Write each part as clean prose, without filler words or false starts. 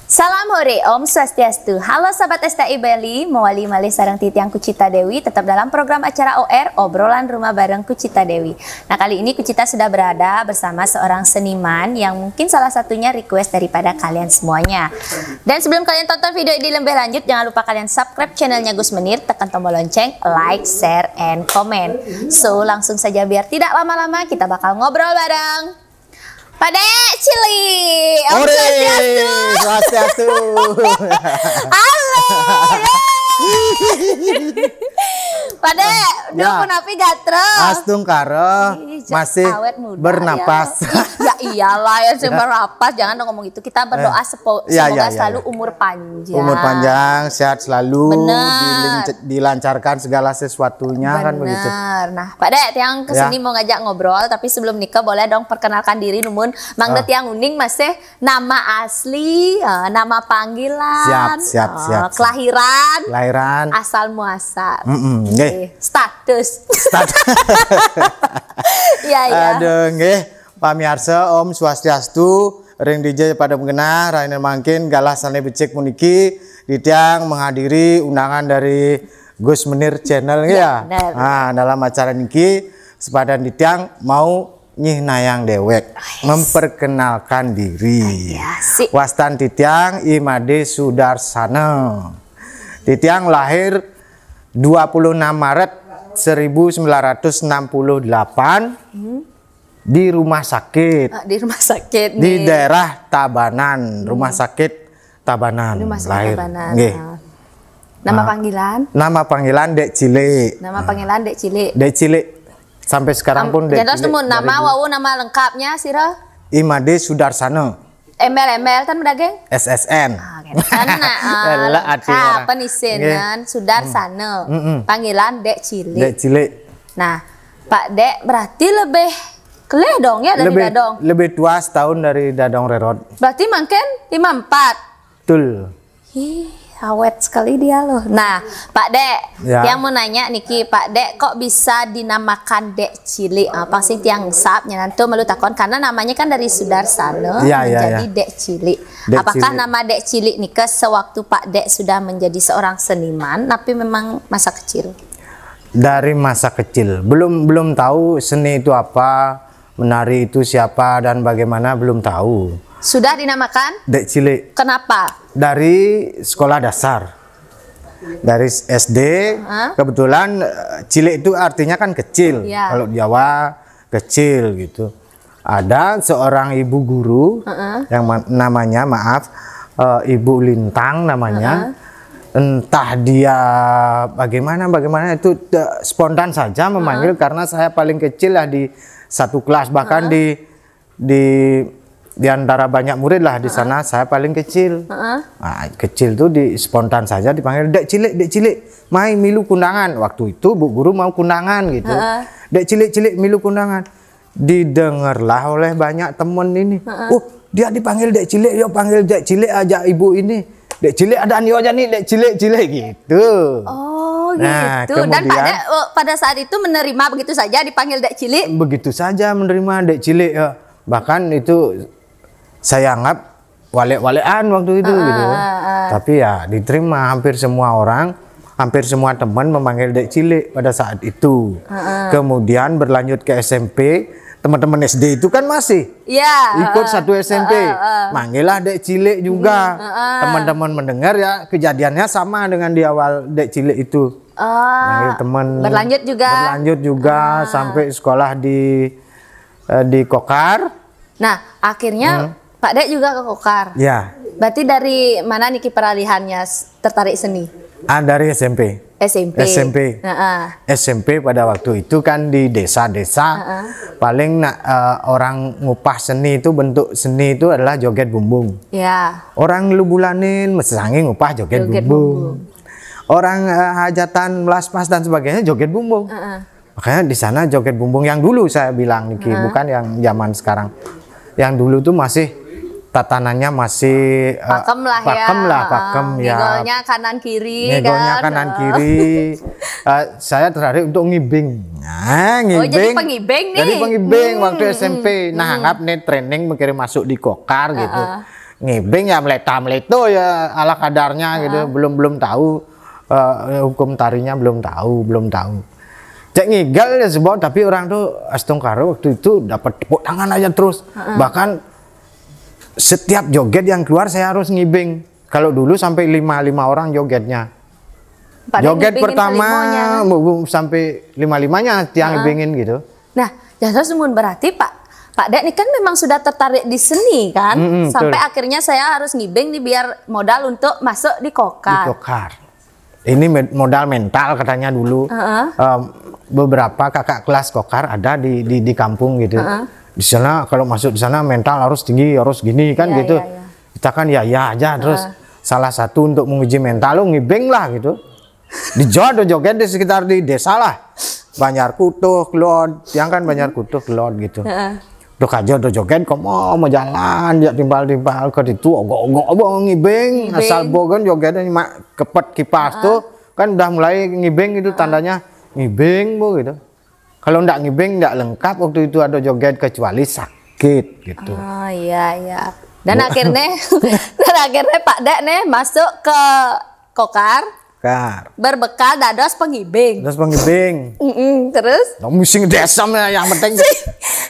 Salam hore, Om Swastiastu. Halo sahabat STI Bali, mewali malih sareng titiang Kucita Dewi tetap dalam program acara OR, obrolan rumah bareng Kucita Dewi. Nah, kali ini Kucita sudah berada bersama seorang seniman yang mungkin salah satunya request daripada kalian semuanya. Dan sebelum kalian tonton video ini lebih lanjut, jangan lupa kalian subscribe channelnya Gus Menir, tekan tombol lonceng, like, share, and comment. So, langsung saja biar tidak lama-lama kita bakal ngobrol bareng Pak Dek Cili, Om Swastiastu. Halo, Pak Dek, udah punapi gatre. Astung karo masih bernapas. Ya iyalah ya bernapas, jangan dong ngomong itu. Kita berdoa semoga selalu umur panjang. Umur panjang, sehat selalu, Bener. dilancarkan segala sesuatunya. Bener. Kan begitu. Nah, Pak Dek, yang kesini mau ngajak ngobrol, tapi sebelum nikah boleh dong perkenalkan diri numun. Mang Det yang uning masih nama asli, nama panggilan, siap. Kelahiran, asal muasal, status. Ya. Aduh, nggih, pamirsa Om Swastiastu, ring DJ pada mengenal, Rainer Mangkin, galah sane becek muniki, ditiang menghadiri undangan dari Gus Menir Channel ya. Nah, dalam acara niki sepadan ditiang mau nyih nayang dewek memperkenalkan diri. Wastan titiang Imade Sudarsana. Titiang lahir 26 Maret 1968 di rumah sakit. Di daerah Tabanan, rumah sakit Tabanan. Lahir. Nama panggilan? Nama panggilan Dek Cilik. Nama panggilan Dek Cilik. Dek Cilik. Sampai sekarang pun Dek Cilik. Nama lengkapnya sira? Imade Sudarsana. Embel kan bedageng? SSN. Apa isinan Sudarsana. Panggilan Dek Cilik. Dek Cilik. Nah, Pak Dek berarti lebih keleh dong ya dari Dadong. Lebih tua setahun dari Dadong Rerod. Berarti mungkin 54. Betul. Awet sekali dia loh. Nah, Pak Dek, yang mau nanya niki, Pak Dek kok bisa dinamakan Dek Cilik? Pasti tiang sapnya nanti malu takon karena namanya kan dari Sudarsana menjadi Dek Cilik. Apakah nama Dek Cilik nih sewaktu Pak Dek sudah menjadi seorang seniman, tapi memang masa kecil? Dari masa kecil, belum tahu seni itu apa, menari itu siapa dan bagaimana belum tahu. Sudah dinamakan Dek Cilik. Kenapa? Dari sekolah dasar, dari SD. Kebetulan cilik itu artinya kan kecil. Kalau Jawa kecil gitu. Ada seorang ibu guru yang namanya Ibu Lintang namanya. Entah dia bagaimana itu spontan saja memanggil karena saya paling kecil lah di satu kelas, bahkan di antara banyak murid lah di sana saya paling kecil. Nah, kecil tuh spontan saja dipanggil Dek Cilik, mai milu kundangan. Waktu itu Bu Guru mau kundangan gitu. Dek Cilik milu kundangan. Didengarlah oleh banyak temen ini. Oh, dia dipanggil Dek Cilik, yuk panggil Dek Cilik aja ibu ini. Dek Cilik ada nih aja nih Dek Cilik gitu. Oh, nah, gitu. Dan pada saat itu menerima begitu saja dipanggil Dek Cilik? Begitu saja menerima Dek Cilik ya. Bahkan itu saya anggap wale-walean waktu itu gitu. Tapi ya diterima hampir semua orang, hampir semua teman memanggil Dek Cilik pada saat itu. Kemudian berlanjut ke SMP, teman-teman SD itu kan masih ikut satu SMP. Manggillah Dek Cilik juga. Teman-teman mendengar ya kejadiannya sama dengan di awal Dek Cilik itu. Manggil teman. Berlanjut juga sampai sekolah di Kokar. Nah, akhirnya Pak Dek juga ke Kokar. Ya. Berarti dari mana niki peralihannya tertarik seni? Dari SMP. SMP pada waktu itu kan di desa-desa paling orang ngupah seni itu, bentuk seni itu adalah joget bumbung. Orang lubulanin mesangi ngupah joget bumbung. Orang hajatan melaspas dan sebagainya joget bumbung. Makanya di sana joget bumbung yang dulu saya bilang niki, bukan yang zaman sekarang. Yang dulu tuh masih tatanannya masih pakem ya. Ngigolnya kanan kiri. Saya tertarik untuk ngibing. Jadi pengibing nih. Jadi pengibing waktu SMP. Nah, anggap nih training mikir masuk di Kokar gitu. ngibing ya meleta-meleto ya ala kadarnya gitu. Belum tahu hukum tarinya, belum tahu. Cek ngigal ya sebab, tapi orang tuh Astungkaro waktu itu dapat tepuk tangan aja terus. Bahkan setiap joget yang keluar saya harus ngibing. Kalau dulu sampai 5 orang jogetnya. Joget pertama sampai 5-5-nya tiang ngibingin gitu. Nah, jadi semun berarti Pak Dek ini kan memang sudah tertarik di seni kan? Sampai betul. Akhirnya saya harus ngibing nih biar modal untuk masuk di kokar. Di kokar. Ini modal mental katanya dulu. Beberapa kakak kelas kokar ada di kampung gitu. Di sana kalau masuk di sana mental harus tinggi, harus gini kan gitu. Kita kan ya aja terus salah satu untuk menguji mental lo ngibing lah gitu. Di Jawa joget di sekitar di desa lah. Banjar Kutuh, Kelod, yang kan Banjar Kutuh, Kelod gitu. Udah aja udah joget kok mau jalan ya timbal-timbal ke itu ogok-ogok ngibing asal bogon jogetnya kepet kipas tuh kan udah mulai ngibing itu tandanya ngibing bu gitu. Kalau ndak ngibing ndak lengkap waktu itu ada joget kecuali sakit gitu. Oh iya. Dan akhirnya Pak Dek nih masuk ke kokar. Berbekal dados pengibing. Terus? Musing desam yang penting.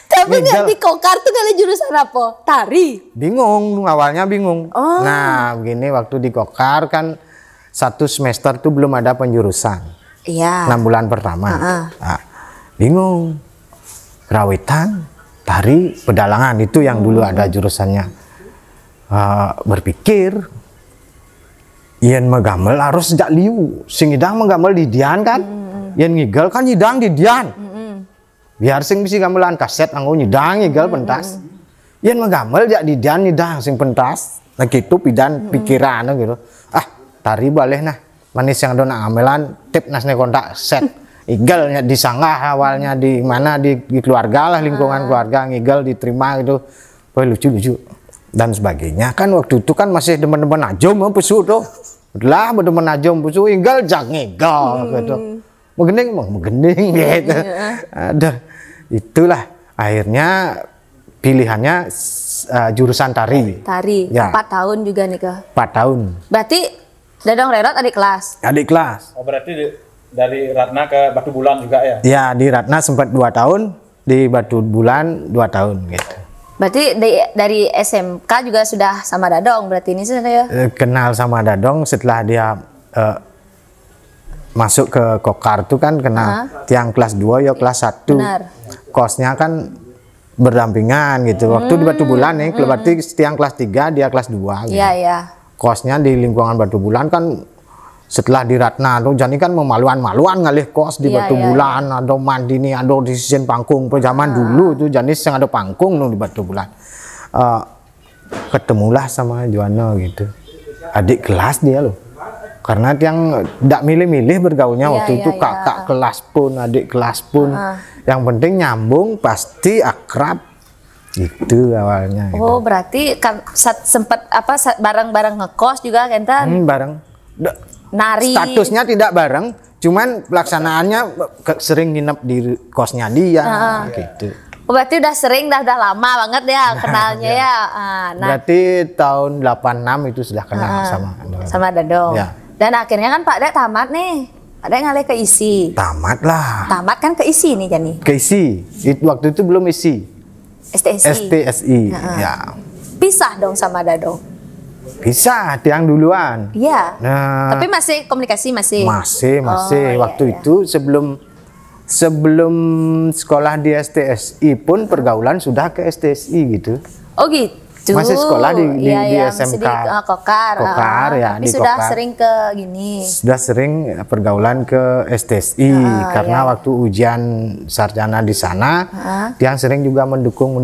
Tapi nggak di kokar tuh kali jurusan apa? Tari. Bingung, awalnya bingung. Nah, begini waktu di kokar kan 1 semester tuh belum ada penjurusan. Iya. 6 bulan pertama. Nah, bingung. Rawitan, tari, pedalangan itu yang dulu ada jurusannya. Berpikir yen megamel harus sejak liu, sing idang megamel di dian kan, yen ngigel kan nyidang di dian, biar sing bisi gamelan kaset anggo nyidang ngigel pentas, yen megamel jak di dian nyidang sing pentas, nah gitu pidan pikiran gitu, tari boleh nah, manis yang dona gamelan tip nasne kontak set, ngigel disanggah awalnya di mana di keluarga lah lingkungan keluarga ngigel diterima gitu, lucu dan sebagainya kan waktu itu kan masih demen-demen ajom pesu tuh. Lah bener najom busu inggal jak ngegal gitu. Megening gitu. Ada itulah akhirnya pilihannya jurusan tari. Ya. 4 tahun juga nih ke. 4 tahun. Berarti Dadong Rerot adik kelas. Oh berarti dari Ratna ke Batu Bulan juga ya? Ya di Ratna sempat 2 tahun, di Batu Bulan 2 tahun gitu. Berarti dari SMK juga sudah sama Dadong berarti ini saya kenal sama Dadong setelah dia masuk ke kokar tuh kan kenal tiang kelas 2 ya kelas 1. Benar. Kosnya kan berdampingan gitu. Waktu di Batu Bulan nih, berarti tiang kelas 3 dia kelas 2 gitu. Iya. Kosnya di lingkungan Batu Bulan kan setelah di Ratna tuh jadi kan memaluan ngalih kos di Batu Bulan, ada mandi nih, ada di sisi pangkung zaman dulu tuh jenis yang ada pangkung di Batu Bulan. Ketemulah sama Juwana gitu, adik kelas dia loh, karena yang tidak milih-milih bergaulnya waktu itu kakak kelas pun, adik kelas pun, yang penting nyambung pasti akrab itu awalnya. Oh gitu. Berarti kan sempat bareng-bareng ngekos juga kan? Bareng. Nari. Statusnya tidak bareng, cuman pelaksanaannya sering nginep di kosnya dia gitu. Berarti udah sering, udah lama banget ya kenalnya ya. Berarti tahun 86 itu sudah kenal sama Dadong. Ya. Dan akhirnya kan Pak Dek tamat nih. Pak Dek ngalih ke ISI. Tamat lah. Tamat kan ke ISI nih Jani. Ke ISI. Waktu itu belum ISI. STSI. Ya. Pisah dong sama Dadong. Bisa, tiang duluan. Iya. Nah, tapi masih komunikasi masih. Masih. Waktu itu sebelum sekolah di STSI pun pergaulan sudah ke STSI gitu. Oh gitu. Masih sekolah di SMK. Masih di kokar ya. Tapi sudah kokar. Sering ke gini. Sudah sering pergaulan ke STSI karena waktu ujian sarjana di sana, tiang sering juga mendukung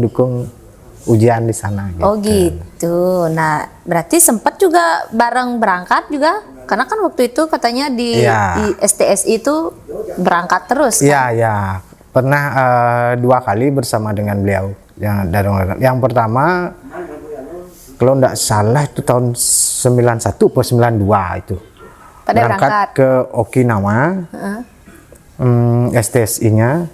ujian di sana gitu. Oh gitu. Nah, berarti sempat juga bareng berangkat juga? Karena kan waktu itu katanya di STSI itu berangkat terus kan? Iya. Pernah 2 kali bersama dengan beliau. Yang pertama kalau enggak salah itu tahun 91 atau 92 itu. Berangkat ke Okinawa. STSI-nya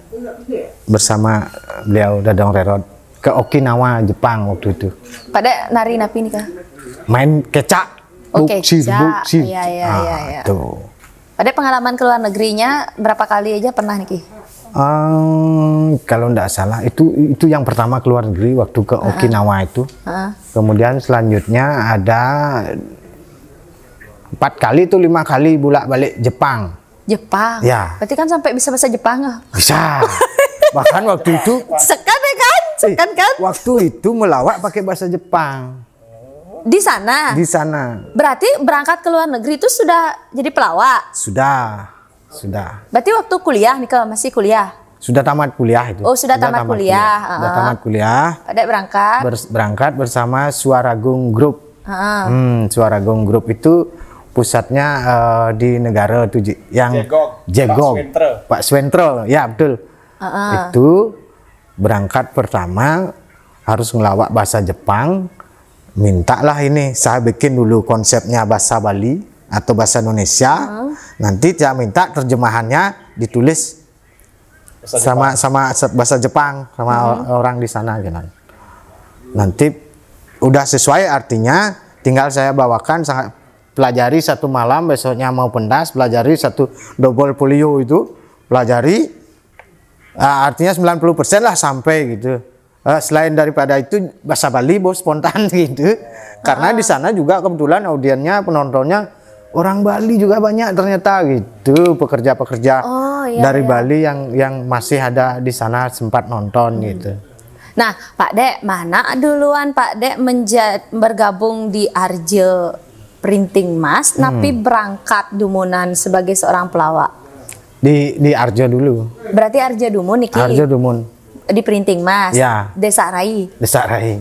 bersama beliau Dadong Rerot. ke Okinawa, Jepang waktu itu. Pak Dek nari napi nih kah? Main kecak. Oke, buksir. Iya. Tuh. Pada pengalaman ke luar negerinya berapa kali aja pernah nih Ki? Kalau nggak salah itu yang pertama keluar negeri waktu ke Okinawa itu. Kemudian selanjutnya ada 4 kali itu 5 kali bolak-balik Jepang. Jepang. Ya. Berarti kan sampai bisa bahasa Jepang ah? Bisa. Bahkan waktu itu Sekan ya kan? Sekan kan? waktu itu melawak pakai bahasa Jepang Di sana. di sana. Berarti berangkat ke luar negeri itu sudah jadi pelawak. Sudah. Berarti waktu kuliah nih Kak, masih kuliah. Sudah tamat kuliah itu. Oh, sudah tamat kuliah. Sudah tamat kuliah. Pada berangkat. Berangkat bersama Suaragung Group. Suaragung Group itu pusatnya di negara itu yang Jegok. Pak Swentro. Ya, betul. Itu berangkat pertama harus ngelawak bahasa Jepang. Mintalah ini saya bikin dulu konsepnya bahasa Bali atau bahasa Indonesia. Nanti saya minta terjemahannya ditulis sama bahasa Jepang sama orang di sana gitu. Nanti udah sesuai artinya, tinggal saya bawakan, pelajari 1 malam, besoknya mau pentas, pelajari 1 double folio itu, pelajari artinya 90% lah sampai gitu. Selain daripada itu bahasa Bali bos spontan gitu. Karena di sana juga kebetulan audiennya, penontonnya orang Bali juga banyak ternyata gitu, pekerja-pekerja dari Bali yang masih ada di sana sempat nonton gitu. Nah, Pak Dek, mana duluan Pak Dek bergabung di Arjo Printing Mas, tapi berangkat dumunan sebagai seorang pelawak? Di Arjo dulu. Berarti Arjo Dumun nih Ki? Arjo Dumun. Di Printing Mas? Ya. Desa Rai? Desa Rai.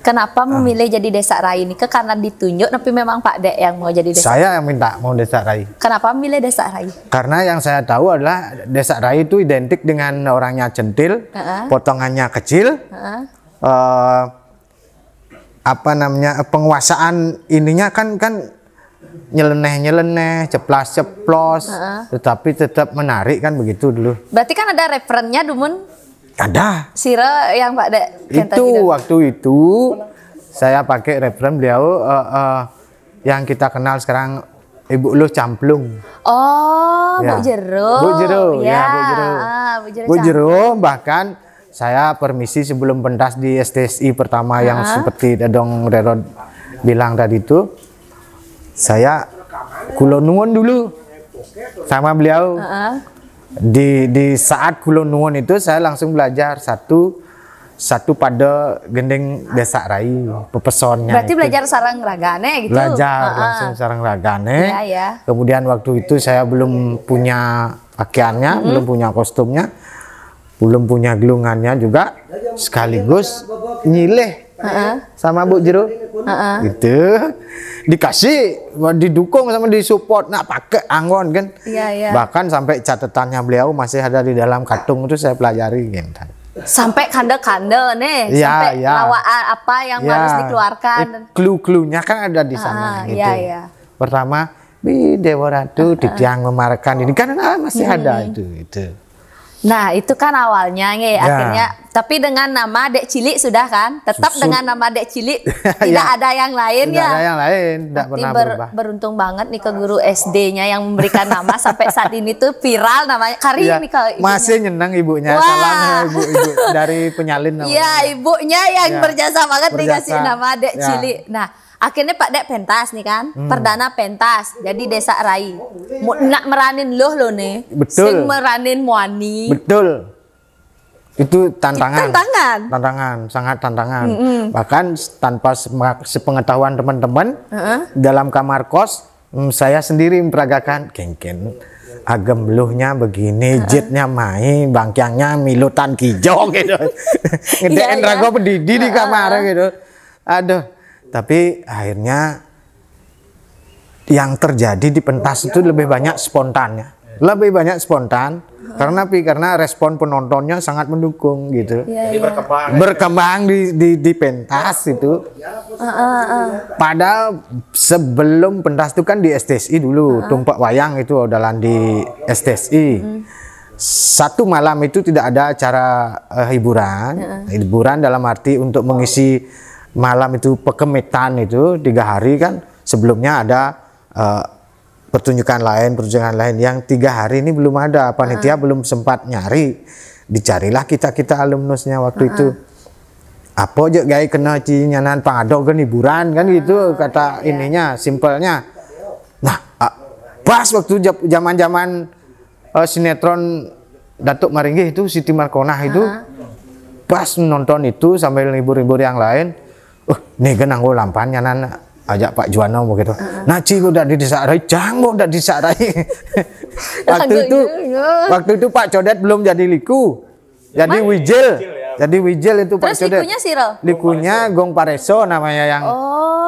Kenapa memilih jadi Desa Rai ini? Karena ditunjuk, tapi memang Pak Dek yang mau jadi Desa? Saya yang minta mau Desa Rai. Kenapa memilih Desa Rai? Karena yang saya tahu adalah Desa Rai itu identik dengan orangnya centil, potongannya kecil, penguasaan ininya kan nyeleneh, ceplas-ceplos, tetapi tetap menarik kan begitu dulu. Berarti kan ada referennya Dumun? Ada. Sira yang Pak Dek Itu waktu itu saya pakai referen beliau yang kita kenal sekarang Ibu Luh Camplung. Oh, ya. Bu Jero. Bu Jero, ya Bu Jero. Bu Jero, bahkan saya permisi sebelum pentas di STSI pertama yang seperti Dedong Rerod bilang tadi itu, saya kulo nuwun dulu sama beliau. Di saat kulo nuwun itu saya langsung belajar satu pada gendeng Desa Rai, pepesonnya. Berarti itu. Belajar sarang ragane gitu? Belajar langsung sarang ragane. Ya. Kemudian waktu itu saya belum punya pakaiannya, belum punya kostumnya, belum punya gelungannya juga, sekaligus nyileh sama Bu Jero. Gitu. Dikasih, didukung sama disupport, nah pakai anggon kan. Iya. Bahkan sampai catatannya beliau masih ada di dalam kartung itu saya pelajari gitu. Sampai kande-kande nih, Ya, sampai lawaan apa yang harus dikeluarkan. Clue-cluenya kan ada di sana gitu. Iya. Pertama, Dewa Ratu di tiang memarakan ini kan masih ada itu. Nah, itu kan awalnya nih, akhirnya. Tapi dengan nama Dek Cilik sudah kan? Tetap dengan nama Dek Cilik, tidak ada yang lain Tidak ya? ada yang lain, tidak pernah berubah. Beruntung banget nih ke guru SD-nya yang memberikan nama sampai saat ini tuh viral namanya. Kari nih ke ibunya. Masih nyenang ibunya, salam ibu dari penyalin namanya. Iya, ibunya yang berjasa banget dikasih nama Dek Ya. Cilik. Nah, akhirnya Pak Dek pentas nih kan, perdana pentas, jadi Desa Rai. Nak meranin loh nih, Betul. sing meranin Muani. Betul. Itu tantangan. Sangat tantangan. Bahkan tanpa sepengetahuan teman-teman, dalam kamar kos, saya sendiri memperagakan kengken. Agem luhnya begini, jetnya main, bangkyangnya milutan kijong gitu. Ngedein rago pendidi di kamar gitu. Aduh. Tapi akhirnya yang terjadi di pentas itu lebih banyak spontannya. Karena respon penontonnya sangat mendukung gitu. Jadi berkembang di pentas itu. Padahal sebelum pentas itu kan di STSI dulu, tumpak wayang itu adalah di STSI. satu malam itu tidak ada acara hiburan. Hiburan dalam arti untuk mengisi malam itu pekemetan itu 3 hari kan. Sebelumnya ada pertunjukan lain yang 3 hari ini belum ada. Panitia belum sempat nyari. Dicarilah kita alumnusnya waktu itu. Apa aja gaya kena cinyanan pangado kan hiburan kan gitu kata ininya, simpelnya. Nah, pas waktu zaman-zaman sinetron Datuk Maringgih itu Siti Markonah itu pas nonton itu sambil libur-libur yang lain, nih kan anggo lampannya nana ajak Pak Juwana begitu. Naci udah di desa Rai, jangan udah di desa Rai. waktu itu Pak Codet belum jadi liku, jadi wijil. Jadi wijil itu Pak Codet. Terus likunya Siro? Likunya Gong Pareso namanya yang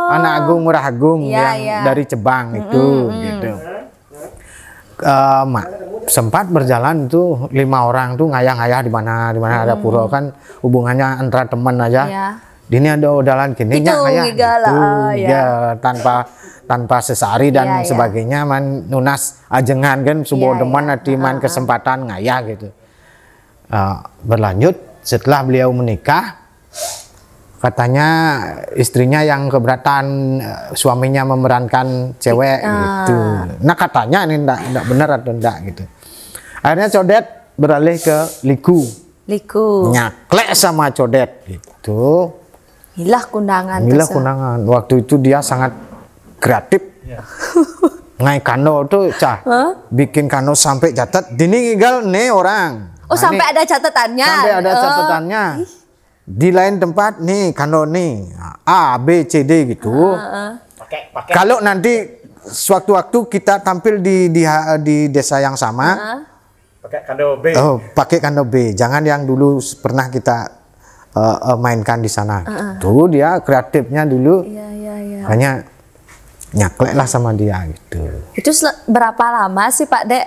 anak Agung Murah Agung yang dari Cebang itu gitu. Sempat berjalan itu 5 orang tuh ngayang-ngayah di mana ada pura kan hubungannya antara teman aja. Ini ada odalan gini ngayah gitu. Ya tanpa sesari dan sebagainya nunas ajengan kan subuh deman adiman kesempatan ngayah gitu. Berlanjut setelah beliau menikah, katanya istrinya yang keberatan suaminya memerankan cewek gitu. Nah katanya ini enggak benar atau enggak gitu. Akhirnya Codet beralih ke liku. Nyaklek sama Codet gitu. Hilah kundangan. Waktu itu dia sangat kreatif. Ngai kano tuh bikin kano sampai catat. Dini tinggal nih orang. Sampai ada catatannya. Sampai ada catatannya. Di lain tempat nih kano nih A B C D gitu. Kalau nanti sewaktu-waktu kita tampil di desa yang sama, pakai kando B. Pakai kando B. Jangan yang dulu pernah kita mainkan di sana. Tuh dia kreatifnya dulu. Hanya nyaklek lah sama dia gitu. Itu berapa lama sih Pak Dek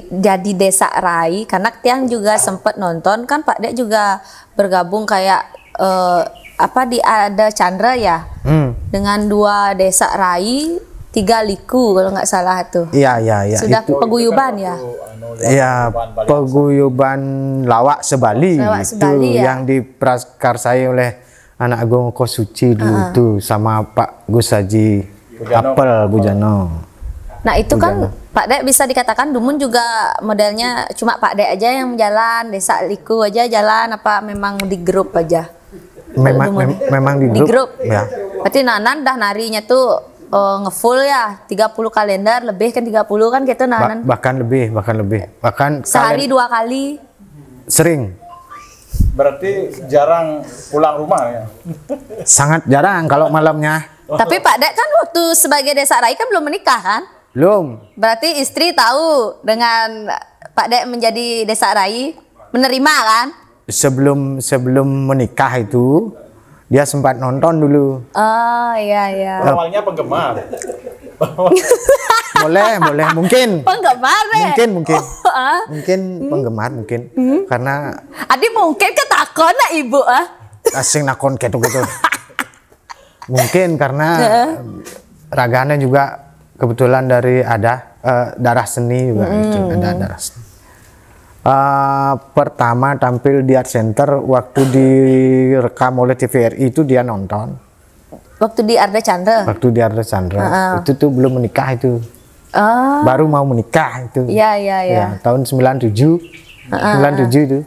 jadi desa Rai? Karena Tiang juga sempat nonton kan Pak Dek juga bergabung kayak di ada Chandra ya, dengan 2 desa Rai, 3 liku kalau nggak salah tuh. Iya. Sudah itu paguyuban ya. Iya, paguyuban Lawak Sebali itu yang diprakarsai oleh anak Agung Kosuci dulu itu sama Pak Gus Haji Apel Bujano. Nah itu kan Pak Dek bisa dikatakan Dumun juga modelnya cuma Pak Dek aja yang jalan, desa liku aja jalan, apa memang di grup aja? Memang di grup. Ya. Berarti Nanan dah narinya tuh ngefull ya 30 kalender lebih kan 30 kan gitu Nanan. Bahkan lebih. Bahkan sehari 2 kali. Sering. Berarti jarang pulang rumah ya? Sangat jarang kalau malamnya. Tapi Pak Dek kan waktu sebagai desa Rai kan belum menikah kan? Belum. Berarti istri tahu dengan Pak Dek menjadi desa Rai, menerima kan? Sebelum menikah itu dia sempat nonton dulu. Oh iya. Awalnya penggemar. boleh mungkin. Penggemar deh. Mungkin penggemar mungkin. Karena Adi mungkin ketakon lah ibu asing nakon gitu. Mungkin karena raganya juga kebetulan dari darah seni juga itu ada darah seni. Pertama tampil di Art Center waktu direkam oleh TVRI itu dia nonton. Waktu di Arda Chandra. Itu tuh belum menikah itu. Baru mau menikah itu. Iya. Tahun 97. 97 itu.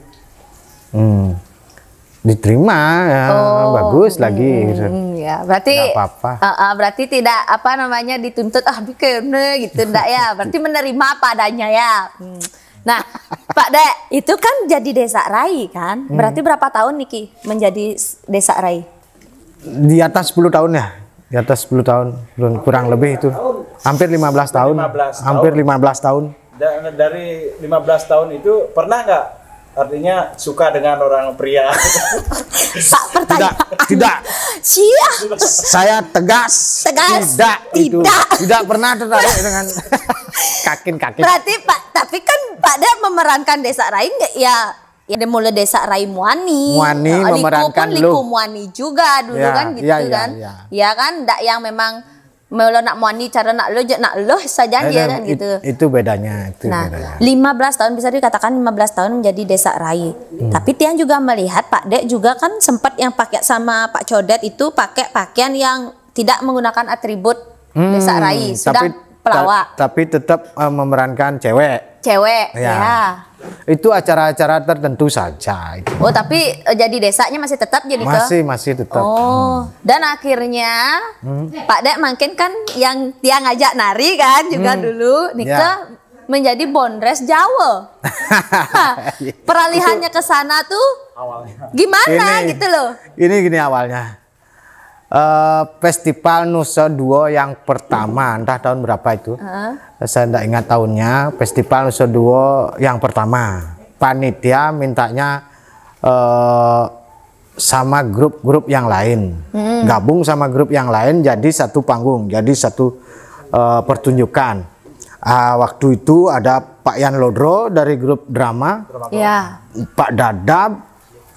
Diterima ya, bagus lagi gitu. Ya, berarti apa-apa. Berarti tidak dituntut bikin gitu enggak ya. Berarti menerima padanya ya. Nah, Pak Dek, itu kan jadi desa Rai kan? Berarti berapa tahun Niki menjadi desa Rai? Di atas 10 tahun ya. Di atas 10 tahun, kurang lebih itu. Hampir 15 tahun. Hampir 15 tahun. Dari 15 tahun itu pernah nggak artinya suka dengan orang pria? Pak, pertanyaan. Tidak. Saya tegas. Tidak pernah tertarik dengan kakin. Berarti Pak, tapi kan Pak Dek memerankan desa Rai nggak ya? Ya mulai desa Rai Muani memerankan Liku Muani juga dulu kan gitu kan. Ya kan, ndak yang memang melo nak muani cara nak lo saja dia kan gitu. Itu bedanya, Nah, bedanya. 15 tahun bisa dikatakan 15 tahun menjadi desa Rai. Tapi Tiang juga melihat Pak Dek juga kan sempat yang pakai sama Pak Codet itu pakai pakaian yang tidak menggunakan atribut desa Rai, sudah pelawak. Tapi tetap memerankan cewek. Ya. Itu acara-acara tertentu saja. Oh, tapi jadi desanya masih tetap jadi Masih tetap. Oh, dan akhirnya Pak Dek makin kan yang Tiang ngajak nari kan juga dulu nikah menjadi Bondres Jawa. Peralihannya ke sana tuh Awalnya. gimana gitu loh. Gini awalnya. Festival Nusa Dua yang pertama, entah tahun berapa itu. Saya tidak ingat tahunnya. Festival Nusa Dua yang pertama. Panitia mintanya sama grup-grup yang lain. Gabung sama grup yang lain jadi satu panggung, jadi satu pertunjukan. Waktu itu ada Pak Yan Lodro dari grup drama. Ya. Pak Dadap,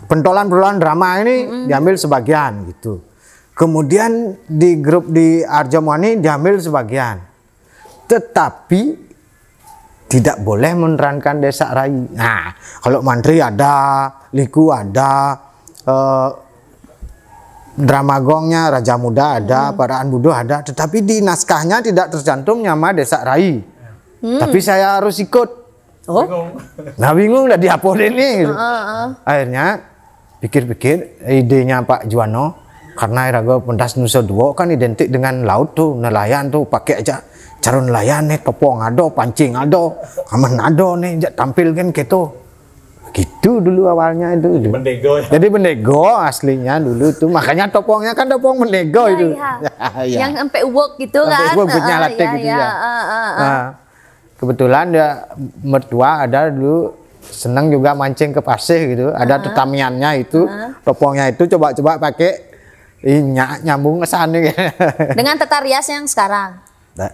pentolan-pentolan drama ini diambil sebagian gitu. Kemudian di grup di Arjamani diambil sebagian. Tetapi tidak boleh menerankan desa Rai. Nah, kalau mantri ada, liku ada, drama gongnya Raja Muda ada, Paraan Budo ada. Tetapi di naskahnya tidak tercantum nama desa Rai. Tapi saya harus ikut. Nah bingung udah diaporin nih. Akhirnya pikir-pikir idenya Pak Juwono. Karena Iraga pentas Nusa Dua kan identik dengan laut tuh, nelayan tuh, pakai aja cara nelayan nih, topong ado, pancing ado, aman ado nih, tampil kan gitu. Gitu dulu awalnya itu. Mendego ya. Jadi mendego aslinya dulu tuh, makanya topongnya kan topong mendego itu. Ya. Yang sampai uwok gitu kan. Sampai uwok nyalatek gitu ya. Nah, kebetulan ya mertua ada dulu senang juga mancing ke pasir gitu, ada tetamiannya itu, topongnya itu coba-coba pakai nyambung ke sana. Dengan tata rias yang sekarang.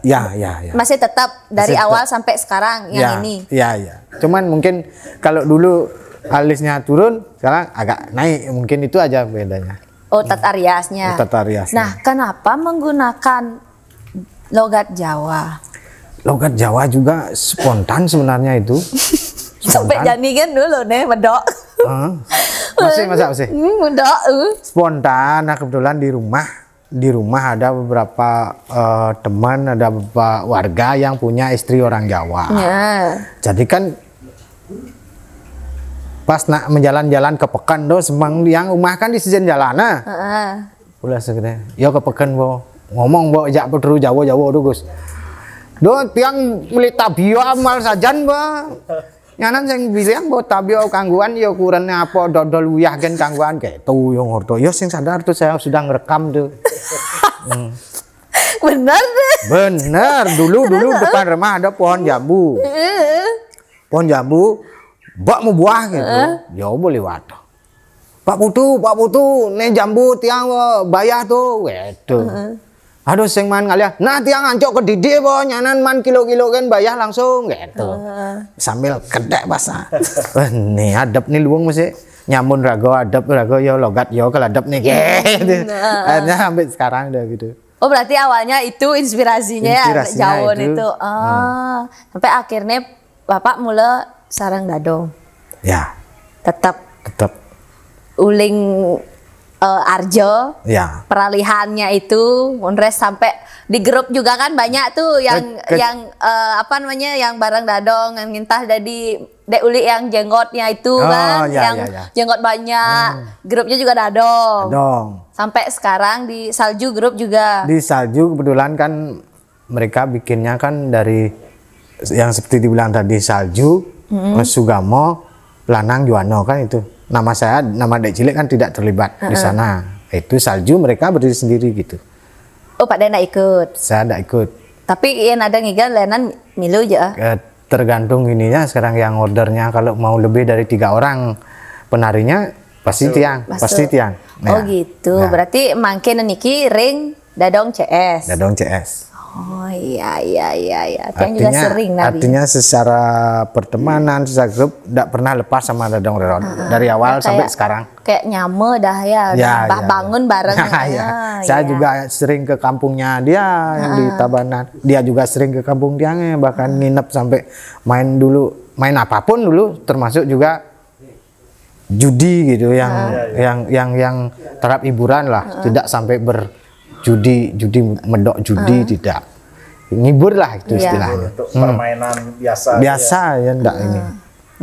Ya. Masih tetap dari awal sampai sekarang yang ini. Ya. Cuman mungkin kalau dulu alisnya turun, sekarang agak naik. Mungkin itu aja bedanya. Oh, tata riasnya. Tata riasnya. Nah, kenapa menggunakan logat Jawa? Logat Jawa juga spontan sebenarnya itu. Sampai jani kan dulu nih, medok. Masih medok. Spontan. Nah, kebetulan di rumah ada beberapa teman, ada beberapa warga yang punya istri orang Jawa. Jadi kan pas nak menjalan-jalan ke Pekan do, semang yang rumah kan di sejen jalana. Ulah segede. Yo ke Pekan bo, ngomong bo jak terus Jawa do Gus. Do tiang beli tabio amal sajan bo. Nyanan sing bilang bo tabio kangguan yo kurang apa dodol uyah gen kangguan gitu yo ngorto. Yo sing sadar tuh saya sudah ngerekam tuh. Bener dulu depan rumah ada pohon jambu. Pohon jambu bak mau buah gitu. Ya boleh waduh. Pak Putu, nih jambu tiang bayar tuh. Gitu. Aduh sing man ngalia. Nah tiang ancok ke didi bo nyanan man kilo-kilo kan bayar langsung gitu. Sambil kedek basah. Nih adab nih luang masih nyamun rago yo logat yo keladap nih gitu. Akhirnya sampai sekarang udah gitu. Oh berarti awalnya itu inspirasinya Jawa itu. Sampai akhirnya Bapak mulai sarang dadong. Ya. Tetap uling Arjo. Ya. Peralihannya itu Bondres sampai di grup juga kan banyak tuh yang apa namanya yang bareng dadong yang ngintah dari dek uli yang jenggotnya itu kan yang jenggot banyak. Grupnya juga dadong. Sampai sekarang di Salju grup juga. Di Salju kebetulan kan mereka bikinnya kan dari yang seperti dibilang tadi Salju, Sugamo, Lanang Juwono kan itu. Nama Dek Cilik kan tidak terlibat di sana. Itu Salju mereka berdiri sendiri gitu. Oh, Pak Dena ikut. Saya tidak ikut. Tapi yang ada ngigan lenan milu aja. Tergantung ininya sekarang yang ordernya kalau mau lebih dari 3 orang penarinya pasti tiang. Nah, oh gitu. Nah. Berarti mangke niki ring dadong CS. Dadong CS. Oh iya. Tiang juga sering nari. Artinya secara pertemanan, secara grup tidak pernah lepas sama Dadang Reron dari awal sampai sekarang. Kayak nyame dah ya, bangun bareng. Saya juga sering ke kampungnya dia yang di Tabanan. Dia juga sering ke kampung Tiangnya, bahkan nginep sampai main apapun dulu, termasuk juga judi gitu yang terhadap hiburan lah, tidak sampai berjudi medok judi, tidak. Ngibur lah itu istilahnya. Untuk permainan biasa ya enggak ini.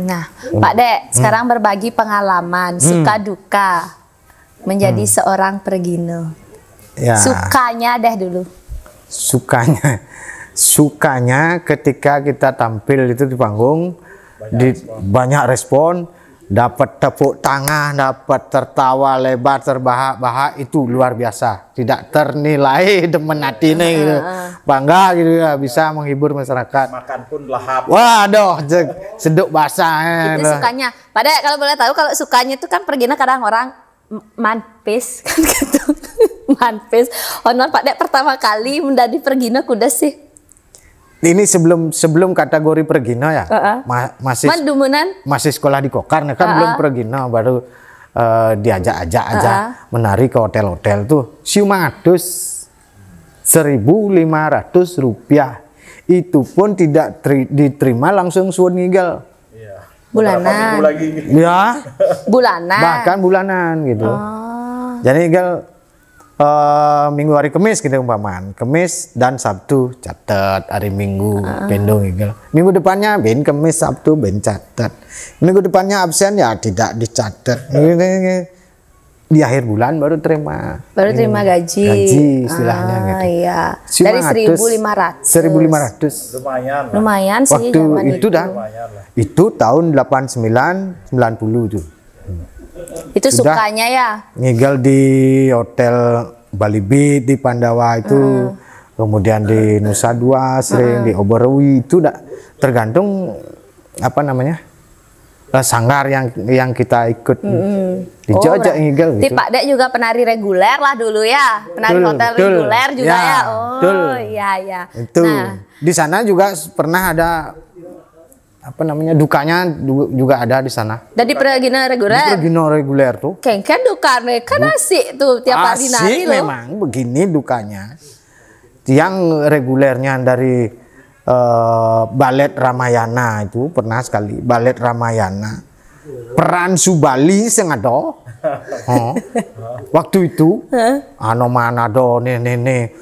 Nah, Pak Dek, sekarang berbagi pengalaman suka duka menjadi seorang pergino. Ya. Sukanya deh dulu. Sukanya ketika kita tampil itu di panggung, banyak respon, dapat tepuk tangan, dapat tertawa lebar, terbahak-bahak, itu luar biasa. Tidak ternilai demen hati nih gitu. Bangga gitu ya, bisa menghibur masyarakat. Makan pun lahap. Waduh, seduk basah. Itu sukanya. Padahal kalau boleh tahu, kalau sukanya itu kan pergina kadang orang manpis kan gitu. Manpis. Honor Pak Dek pertama kali menjadi pergina kuda sih. Ini sebelum kategori pergino ya, masih sekolah di Kokar, kan belum pergino, baru diajak-ajak aja menari ke hotel-hotel tuh. Siumatus 1.500 rupiah, itu pun tidak diterima langsung suun ngigel. Bulanan. Ya, bulanan. Bahkan bulanan gitu. Jadi ngigel Minggu hari Kamis gitu umpamaan, Kamis dan Sabtu catat, hari Minggu pendong gitu. Minggu depannya ben Kamis Sabtu ben catat, minggu depannya absen ya tidak dicatat. Di akhir bulan baru terima gaji gitu. istilahnya gitu. Iya. Dari 1.500 lumayan sih. Waktu itu dah itu tahun 89 90 tuh. Itu sudah sukanya ya? Ngigel di hotel Bali Beat di Pandawa itu, kemudian di Nusa Dua sering, di Oberwi itu tergantung apa namanya sanggar yang kita ikut. Dijajak ngigel gitu. Pak Dek juga penari reguler lah dulu ya, penari hotel reguler juga ya. Iya. Itu di sana juga pernah ada apa namanya dukanya juga ada di sana. Dari pergina reguler. Di pergina reguler tuh. Kan dukanya kan asik tuh tiap hari nari loh. Memang begini dukanya. Yang regulernya dari Balet Ramayana itu pernah sekali, Balet Ramayana. Peran Subali sengado. Waktu itu anomanado nene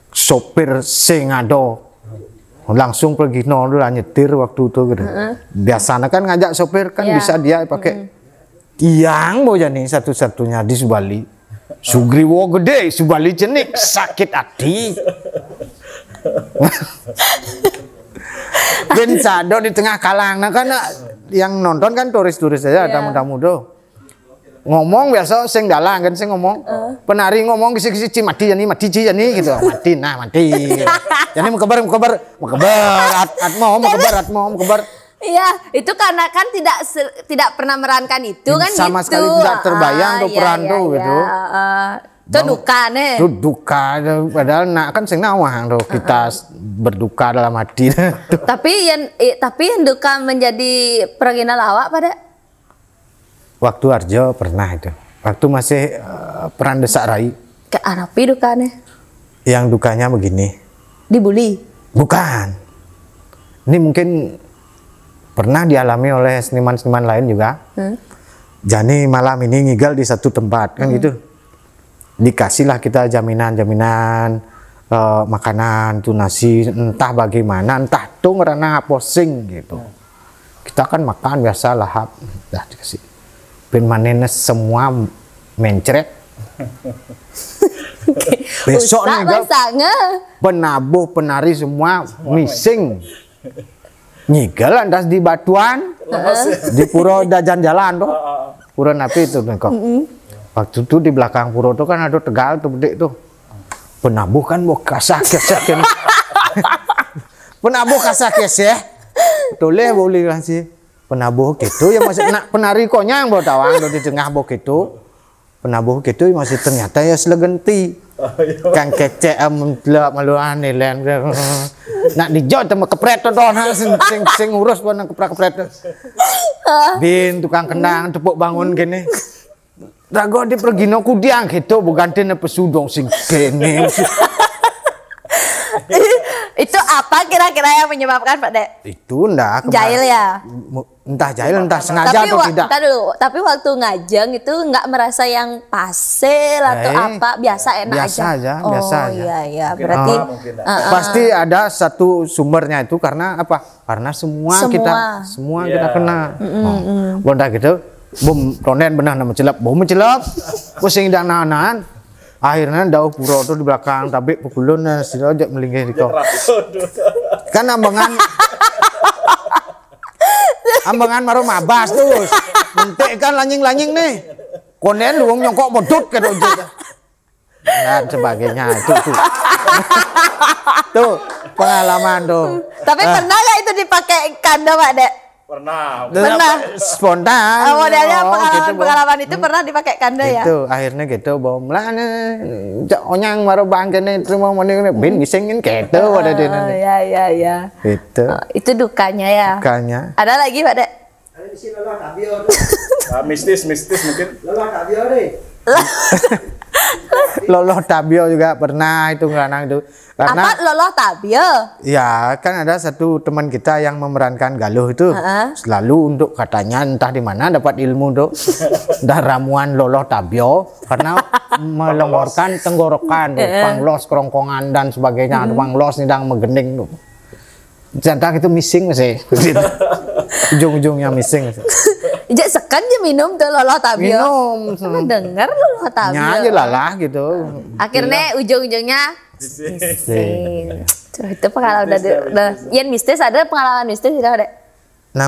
sopir sengado. Langsung pergi dulu nyetir waktu itu gitu. Biasanya kan ngajak sopir kan bisa dia pakai tiang mau jadi satu-satunya di Subali. Sugriwo gede, Subali jenik sakit hati. Bensado di tengah kalang, nah kan yang nonton kan turis-turis aja, tamu-tamu do. Ngomong biasa sing dalang kan sing ngomong. Penari ngomong kisi-kisi mati jani gitu. Mati. Jadi mau kebar atmo. Iya, itu karena kan tidak pernah merankan itu kan sama gitu. Sekali tidak terbayang tuh peran tuh gitu. Itu duka nih. Itu duka, padahal kan sing nawang tuh kita berduka dalam hati. Tapi yang duka menjadi pergina lawak pada waktu Arjo pernah itu. Waktu masih peran Desak Rai. Ke Arapi dukanya. Yang dukanya begini. Dibully? Bukan. Ini mungkin pernah dialami oleh seniman-seniman lain juga. Jadi malam ini ngigel di satu tempat kan gitu. Dikasihlah kita jaminan makanan tuh nasi entah bagaimana, entah tuh ngerana posing gitu. Kita kan makan biasa lahap, dah dikasih. Ben manene semua mencret. Besok nih penabuh penari semua missing. Nyigel andas di Batuan, di Puro Dajan Jalan tuh. Puro Napi itu kok. Waktu itu di belakang Puro tuh kan ada Tegal tuh gede tuh. Penabuh kan mau kasak-kasak kan. Penabuh kasak-kasak. Boleh lah sih. Penabuh gitu ya masih penari konyang bawa tawang di tengah bok itu. Penabuh gitu masih ternyata ya selegenti. Kang kecek delok maluan len. Nak dijot sama kepret to sing urus pun kepret. Bin tukang kendang tepuk bangun kene. Rago di pergino kudiang gitu bukan tene pesudong sing kene. Itu apa kira-kira yang menyebabkan Pak Dek? Itu enggak Jahil ya? Entah jahil entah sengaja atau tidak. Tapi waktu ngajeng itu nggak merasa yang pasel atau apa, biasa enak biasa aja. Biasa aja. Iya, berarti pasti ada satu sumbernya itu karena apa? Karena semua kita kena. Bonda gitu, bom tonen benar nama celap, bom mencelap, pusing dan nahan. Akhirnya dauh puro tuh di belakang tabik pukulun sila aja melinggih di kau. Kan ambangan maru mabas terus. Mentik kan lanying-lanying nih. Konen luang nyongkok modut ke dojek. Dan sebagainya itu tuh. Tuh pengalaman tuh. Tapi pernah nggak itu dipakai kanda Pak Dek? Pernah. Spontan. Modelnya pengalaman itu pernah dipakai kanda ya? Itu akhirnya gitu bom lah onyang baru bang kene terima mending bin ngisingin gitu pada dia. Ya. Itu dukanya ya. Dukanya. Ada lagi Pak Dek? Ada di sini loh tabio. Mistis mungkin. Loh tabio deh. Loloh tabio juga pernah itu ngelanang itu. Karena apa loloh tabio? Ya kan ada satu teman kita yang memerankan Galuh itu selalu untuk katanya entah di mana dapat ilmu tuh dan ramuan loloh tabio karena melonggarkan tenggorokan, panglos kerongkongan dan sebagainya, panglos nidang megening tuh. Jantan itu missing sih, ujung-ujungnya missing. Ijak sekan dia minum tuh loloh tabio. Minum, dengar loloh tabio. Nyanyi lah gitu. Akhirnya ujung-ujungnya itu pengalaman yang mistis. Ada pengalaman mistis tidak ada? Nah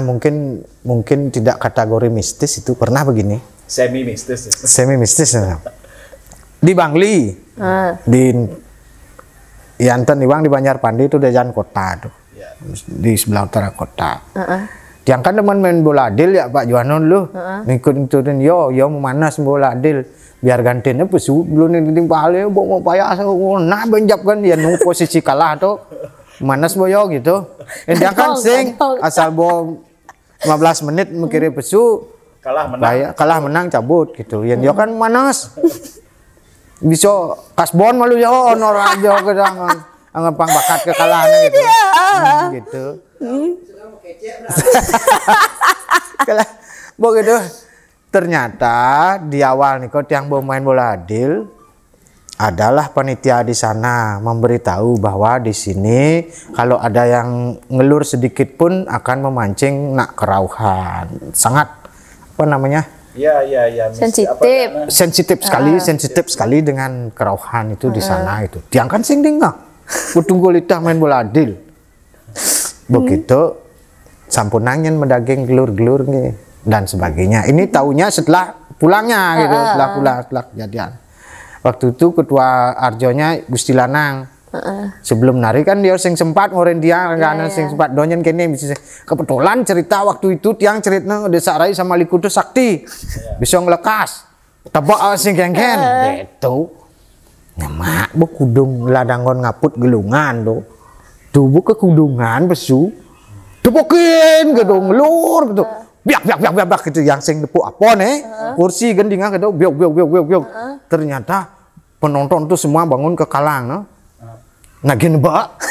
mungkin tidak kategori mistis itu pernah begini. Semi mistis. Semi mistis di Bangli, di Yanten Iwang di Banjarpandi itu di jalan kota tuh, di sebelah utara kota. Yang kan teman main bola adil ya Pak Juanon lu, ngikut-ngikutin yo memanas bola adil. Biar gantinya pesu belum ini pale mau payah nah benjap kan dia nunggu posisi kalah tuh manas boyo gitu dia kan sing asal bo 15 menit mengirim pesu kalah menang cabut gitu ya dia kan manas bisa kasbon malu ya honor aja kadang angepang bakat kekalahan gitu gitu kalah begitu. Ternyata di awal nih kok yang mau main bola adil adalah panitia di sana memberitahu bahwa di sini kalau ada yang ngelur sedikit pun akan memancing nak kerauhan. Sangat apa namanya? Iya. Sensitif sekali dengan kerauhan itu di sana itu. Diangkat sing dingah. Betunggu lidah main bola adil. Begitu sampun angin mendaging gelur-gelur nih. Dan sebagainya. Ini taunya setelah pulangnya gitu, setelah kejadian. Waktu itu ketua Arjonya Gusti Lanang. Sebelum nari kan dia sing sempat ngoren dia kan sing sempat donyen kene bisa kebetulan cerita waktu itu tiang cerita Desa Rai sama Likudu Sakti. Bisa ngelekas. Tebak sing kengken gitu. Nyamak bu kudung ladangon ngaput gelungan tuh. Tuh bu ke kudungan besu. Tepokin gitu ngelur gitu. Biak gitu yang sing nepuk apa nih kursi gendingan gitu biok ternyata penonton tuh semua bangun ke kalang no? Nah gini mbak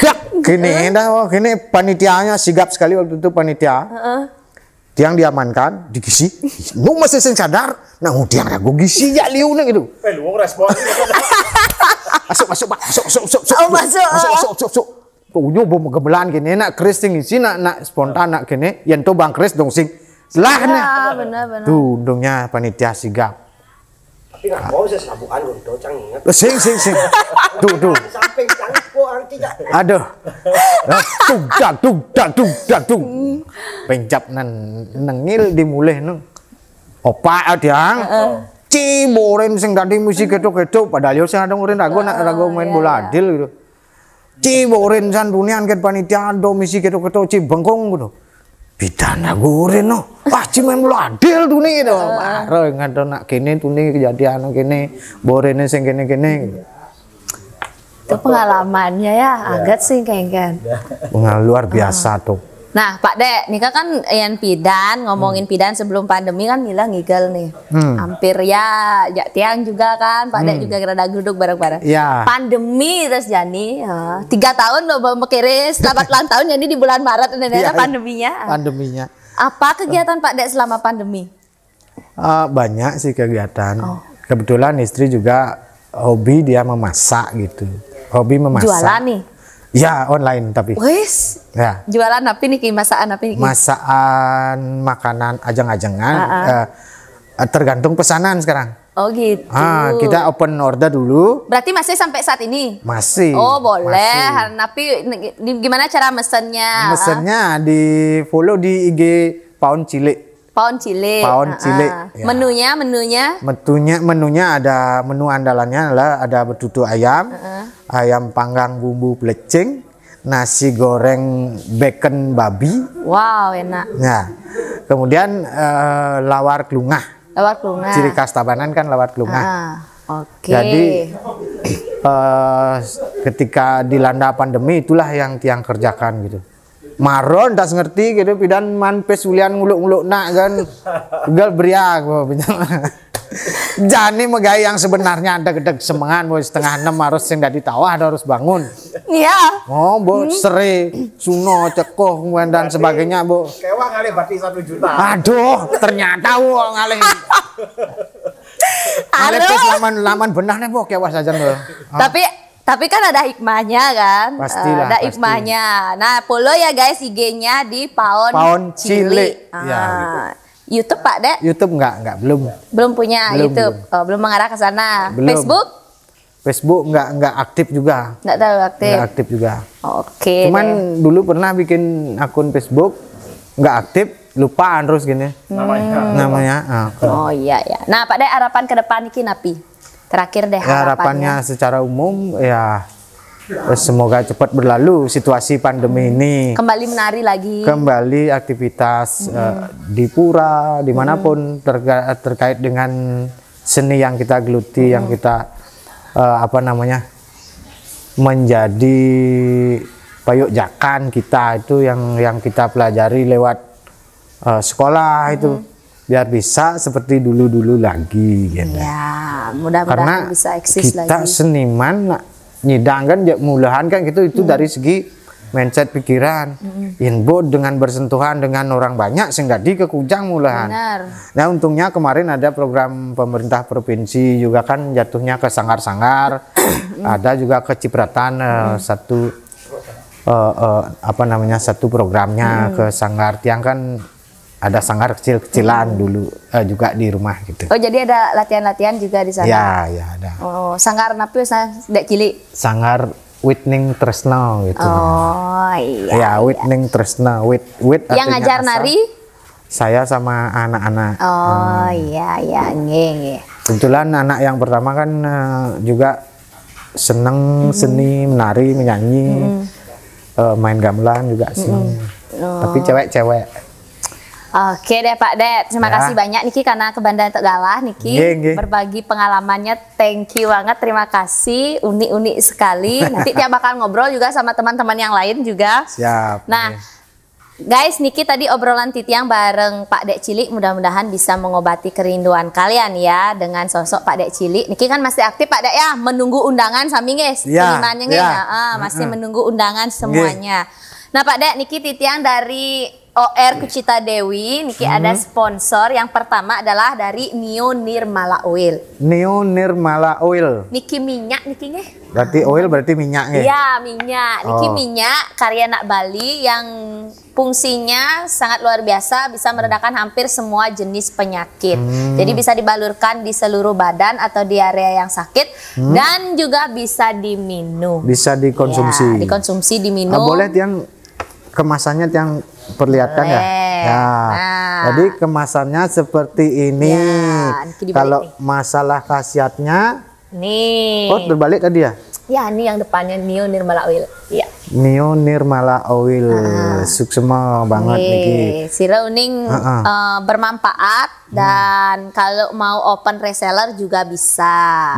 biak gini gini panitianya sigap sekali waktu itu panitia tiang diamankan digisi nu masih sing sadar nah tiang aku gisi ya liu nih gitu Luang respon masuk punya bom gebelan gini nak Chris tinggi sih nak spontan nak gini yang tuh Bang Chris dong sing selah nih benar tuh undungnya panitia sigap tapi nggak mau saya sabuan untuk cang ingat sing tuh samping cangis po tidak aduh tung pencap nengil dimulai neng opa adiang ciboren sing tadi musik ketok padahal yo sing ada ngurin rago main bola adil gitu ciboren san dunian kan panitia do misi ketok ci bengkong gitu pidana gore no. Wah, cimen lo adil tuh nih gitu. Marah ngato nak kene tuh nih kejadian kene, borene sing kene-kene. Itu pengalamannya ya, agak sih kayaknya. Pengalaman luar biasa tuh. Nah, Pak Dek, nih kan yang pidan, ngomongin pidan sebelum pandemi kan Mila ngigel nih. Hampir ya, tiang juga kan, Pak Dek juga rada duduk bareng-bareng. Ya. Pandemi terus Jani, 3 tahun loh bawa kiri, selamat ulang tahun jadi di bulan Maret ini Ya, pandeminya. Pandeminya. Apa kegiatan Pak Dek selama pandemi? Banyak sih kegiatan. Kebetulan istri juga hobi dia memasak gitu. Hobi memasak. Jualan nih? Ya, online tapi. Wes, Ya. jualan apa nih, masakan apa nih? Masakan, makanan, ajang-ajangan. Tergantung pesanan sekarang. Oh gitu. Kita open order dulu. Berarti masih sampai saat ini? Masih. Oh boleh. Masih. Tapi gimana cara mesennya? Mesennya di follow di IG Paun Cilik. Paun Cilik. Paun Cilik. Ya. Menunya? Ada menu andalannya adalah ada betutu ayam, ayam panggang bumbu pelecing, nasi goreng bacon babi. Wow, enak. Ya. Kemudian lawar kelungah. Lawar kelungah. Ciri khas Tabanan kan lawar kelungah. Oke. Jadi ketika dilanda pandemi itulah yang tiang kerjakan gitu. Maron tak ngerti gitu pidan man pesulian nguluk-nguluk nak kan gal beriak jani megai yang sebenarnya ada gedeg semangan mau 5:30 harus sing dadi tawah harus bangun. Iya. Oh, bo sere suno cekoh dan sebagainya, Bu. Kewang kali berarti 1 juta. Aduh, ternyata wo ngalih. Ngalih pes laman benahnya Bu kewas aja Bu. Tapi kan ada hikmahnya kan? Pastilah, ada pasti. hikmahnya. Nah, follow ya guys IG-nya di Paun Cilik. Ya, Ya, YouTube Pak Dek? YouTube enggak, belum. Belum punya Belum, YouTube. Oh, belum mengarah ke sana. Belum. Facebook? enggak aktif juga. Enggak terlalu aktif. Enggak aktif juga. Oke. Cuman deh. dulu pernah bikin akun Facebook enggak aktif, lupaan terus gini. Namanya. Oh iya ya. Nah, Pak Dek harapan ke depan iki napi? Terakhir deh Ya, harapannya secara umum ya semoga cepat berlalu situasi pandemi ini. Kembali menari lagi. Kembali aktivitas di pura dimanapun terkait dengan seni yang kita geluti, yang kita menjadi payuk jakan kita itu yang kita pelajari lewat sekolah itu. Biar bisa seperti dulu-dulu lagi gitu. Ya, mudah-mudahan bisa eksis lagi. Kita seniman nyidang kan mulahan kan gitu itu dari segi mindset pikiran. Inbo dengan bersentuhan dengan orang banyak sehingga di kekujang mulahan. Benar. Nah, untungnya kemarin ada program pemerintah provinsi juga kan jatuhnya ke sanggar-sanggar. Ada juga kecipratan satu satu programnya ke sanggar tiang kan. Ada sanggar kecil-kecilan dulu juga di rumah gitu. Oh, jadi ada latihan-latihan juga di sana? Ya ada. Oh, sanggar napi Dek Cilik? Sanggar Witning Tresno gitu. Oh iya. Ya, Witning Tresno. Wit yang ngajar nari? Saya sama anak-anak. Oh iya, nge. Kebetulan anak yang pertama kan juga seneng seni, menari, menyanyi, main gamelan juga seneng. Tapi cewek-cewek. Oke deh Pak Dek, terima kasih banyak Niki karena ke Bandar Tegalah Niki berbagi pengalamannya, thank you banget, terima kasih, unik-unik sekali. Nanti dia bakal ngobrol juga sama teman-teman yang lain juga. Siap. Nah, guys, Niki tadi obrolan titiang bareng Pak Dek Cilik, mudah-mudahan bisa mengobati kerinduan kalian ya dengan sosok Pak Dek Cilik. Niki kan masih aktif Pak Dek ya, menunggu undangan sami guys, masih menunggu undangan semuanya. Nah Pak Dek, Niki titiang dari OR Kucita Dewi, Niki ada sponsor. Yang pertama adalah dari Neo Nirmala Oil. Neo Nirmala Oil. Niki minyak, Niki nggih. Berarti oil berarti minyak nggih. Iya, minyak. Niki minyak karya anak Bali yang fungsinya sangat luar biasa, bisa meredakan hampir semua jenis penyakit. Jadi bisa dibalurkan di seluruh badan atau di area yang sakit dan juga bisa diminum. Bisa dikonsumsi. Ya, dikonsumsi, diminum. Boleh tiang kemasannya yang perlihatkan ya. Jadi kemasannya seperti ini. Kalau masalah khasiatnya, nih. oh terbalik tadi ya? Ya, ini yang depannya Neo Nirmala Oil. Iya. Nio Nirmala Oil suksema banget niki. Sira uning bermanfaat dan kalau mau open reseller juga bisa.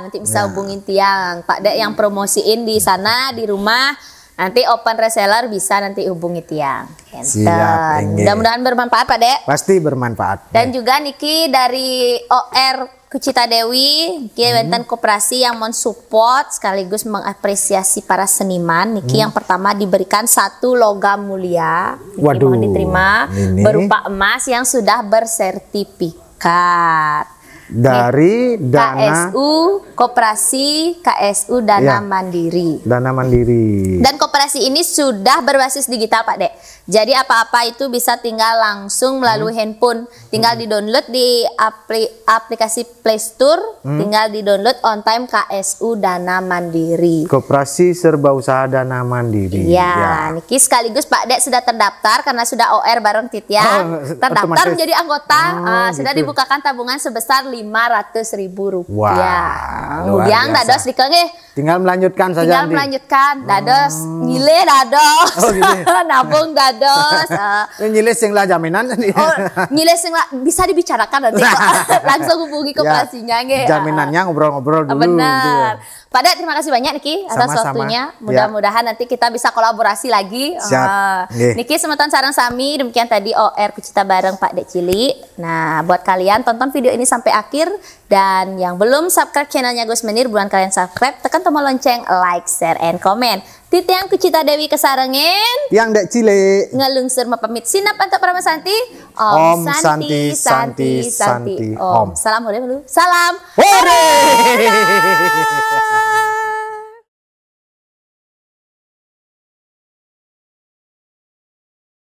Nanti bisa hubungin Tiang. Pak Dek yang promosiin di sana di rumah. Nanti open reseller bisa nanti hubungi Tiang. Siap. Mudah-mudahan bermanfaat Pak Dek. Pasti bermanfaat. Dan juga Niki dari OR Kucita Dewi, Niki wenten koperasi yang mensupport sekaligus mengapresiasi para seniman. Niki yang pertama diberikan 1 logam mulia. Niki mohon diterima berupa emas yang sudah bersertifikat. Dari Dana KSU Koperasi KSU Dana Mandiri. Dana Mandiri. Dan koperasi ini sudah berbasis digital Pak Dek. Jadi apa-apa itu bisa tinggal langsung melalui handphone. Tinggal di-download di aplikasi Play Store. Tinggal di-download on time KSU Dana Mandiri. Koperasi Serba Usaha Dana Mandiri. Ya, Niki sekaligus Pak Dek sudah terdaftar karena sudah OR bareng Titian. Terdaftar menjadi anggota. Sudah dibukakan tabungan sebesar Rp500.000. Kemudian dados dikenge. Tinggal melanjutkan saja. Tinggal melanjutkan. Dados nyile dados. Nabung dados. Nyile sing lah jaminan. Nyile sing lah bisa dibicarakan nanti. Langsung hubungi koperasinya nge. Jaminannya ngobrol-ngobrol dulu. Benar. Pak Dek, terima kasih banyak Niki atas waktunya. Mudah-mudahan nanti kita bisa kolaborasi lagi. Siap. Niki semeton sarang sami, demikian tadi OR Kucita bareng Pak Dek Cili. Nah, buat kalian tonton video ini sampai akhir dan yang belum subscribe channelnya Gus Menir, buruan kalian subscribe, tekan tombol lonceng, like, share, and comment. Titiang Kucita Dewi kesarengen. Yang Dek Cili. Ngelungsur mapamit sinap antuk Paramasanti. Om Santi. Om. Salam hore dulu. Salam hore.